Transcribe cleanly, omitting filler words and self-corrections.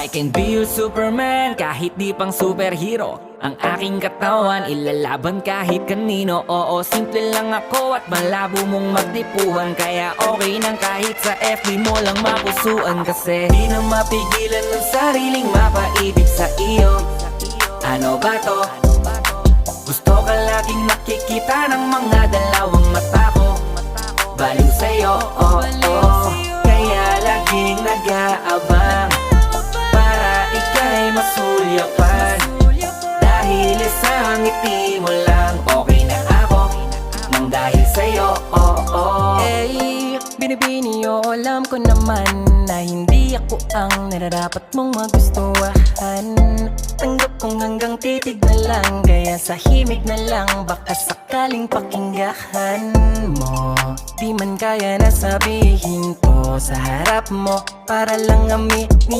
I can be your Superman kahit di pang superhero. Ang aking katawan ilalaban kahit kanino. Oo, simple lang ako at malabo mong magdipuhan. Kaya okay nang kahit sa FB mo lang mapusuan. Kasi di na mapigilan ng sariling mapaibig sa iyo. Ano ba to? Gusto ka laging nakikita ng mga dalawang mata ko. Baliw sa'yo, oh, oh. Kaya laging nag-aabang para ika'y masulyapan. Dahil isang ngiti mo lang, okay na ako nang dahil sa'yo, oh, oh. Eh, binibini o alam ko naman na hindi ako ang nararapat mong magustuhan. Tanggap kong hanggang titig na lang, kaya sa himig na lang baka sakaling pakinggan mo. Di man kaya na sabihin ko sa harap mo para lang aminin